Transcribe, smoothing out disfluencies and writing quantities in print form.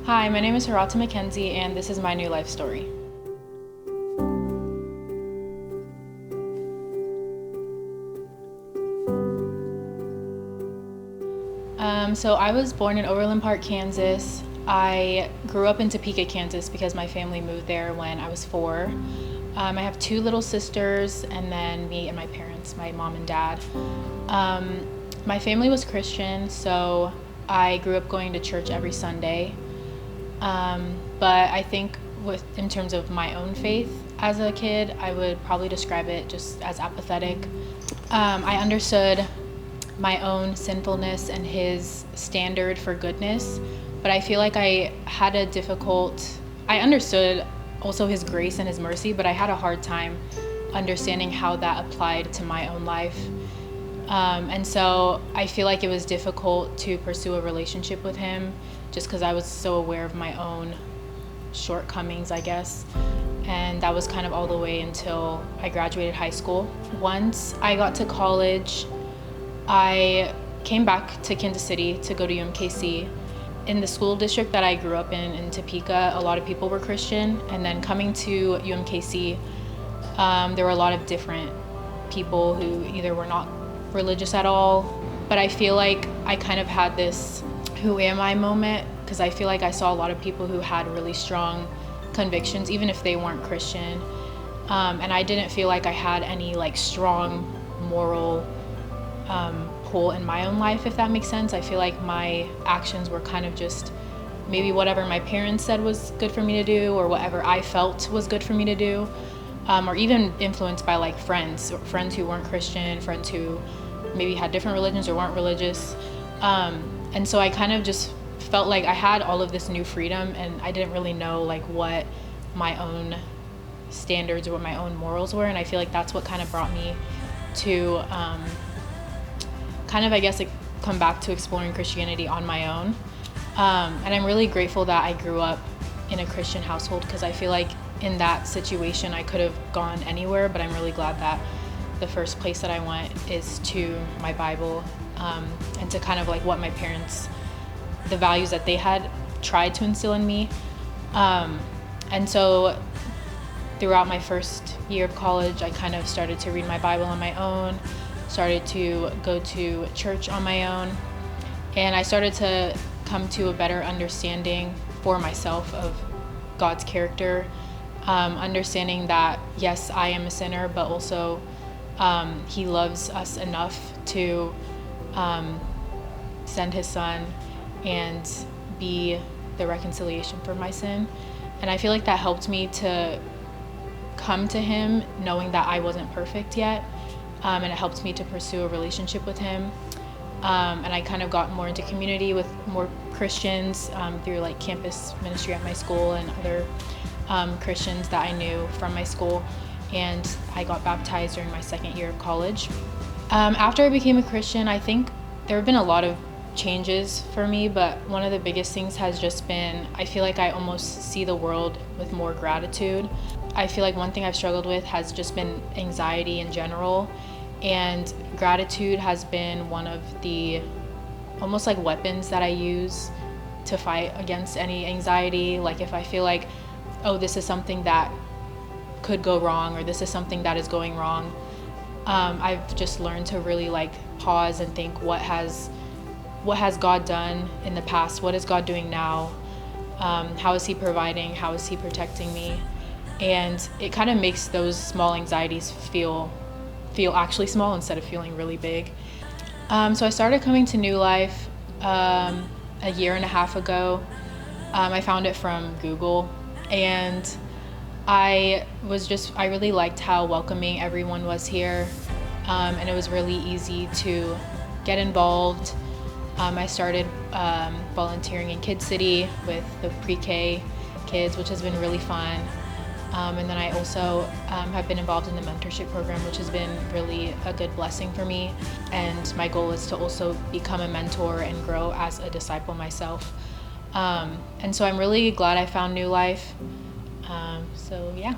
Hi, my name is Gorata Mackenzie, and this is my new life story. So I was born in Overland Park, Kansas. I grew up in Topeka, Kansas because my family moved there when I was 4. I have 2 little sisters, and then me and my parents, my mom and dad. My family was Christian, so I grew up going to church every Sunday. But I think in terms of my own faith as a kid, I would probably describe it just as apathetic. I understood my own sinfulness and his standard for goodness, but I feel like I understood also his grace and his mercy, but I had a hard time understanding how that applied to my own life. And so I feel like it was difficult to pursue a relationship with him just because I was so aware of my own shortcomings, I guess. And that was kind of all the way until I graduated high school. Once I got to college, I came back to Kansas City to go to UMKC. In the school district that I grew up in Topeka, a lot of people were Christian. And then coming to UMKC, there were a lot of different people who either were not religious at all. But I feel like I kind of had this who am I moment, because I feel like I saw a lot of people who had really strong convictions, even if they weren't Christian. And I didn't feel like I had any strong moral pull in my own life, if that makes sense. I feel like my actions were kind of just maybe whatever my parents said was good for me to do, or whatever I felt was good for me to do, or even influenced by friends who weren't Christian, friends who maybe had different religions or weren't religious. And so I kind of just felt like I had all of this new freedom, and I didn't really know what my own standards or what my own morals were. And I feel like that's what kind of brought me to come back to exploring Christianity on my own. And I'm really grateful that I grew up in a Christian household, because I feel like in that situation I could have gone anywhere, but I'm really glad that the first place that I went is to my Bible, and to kind of what my parents, the values that they had tried to instill in me. And so throughout my first year of college, I kind of started to read my Bible on my own, started to go to church on my own, and I started to come to a better understanding for myself of God's character, understanding that yes, I am a sinner, but also he loves us enough to send his son and be the reconciliation for my sin. And I feel like that helped me to come to him knowing that I wasn't perfect yet, and it helped me to pursue a relationship with him. And I kind of got more into community with more Christians through campus ministry at my school and other Christians that I knew from my school. And I got baptized during my second year of college. After I became a Christian, I think there have been a lot of changes for me, but one of the biggest things has just been, I feel like I almost see the world with more gratitude. I feel like one thing I've struggled with has just been anxiety in general, and gratitude has been one of the almost weapons that I use to fight against any anxiety. If I feel like, oh, this is something that could go wrong, or this is something that is going wrong, I've just learned to really pause and think, what has God done in the past? What is God doing now? How is he providing? How is he protecting me? And it kind of makes those small anxieties feel actually small instead of feeling really big. So I started coming to New Life a year and a half ago. I found it from Google, and I really liked how welcoming everyone was here, and it was really easy to get involved. I started volunteering in Kid City with the pre-K kids, which has been really fun. And then I also have been involved in the mentorship program, which has been really a good blessing for me. And my goal is to also become a mentor and grow as a disciple myself. And so I'm really glad I found New Life. So yeah.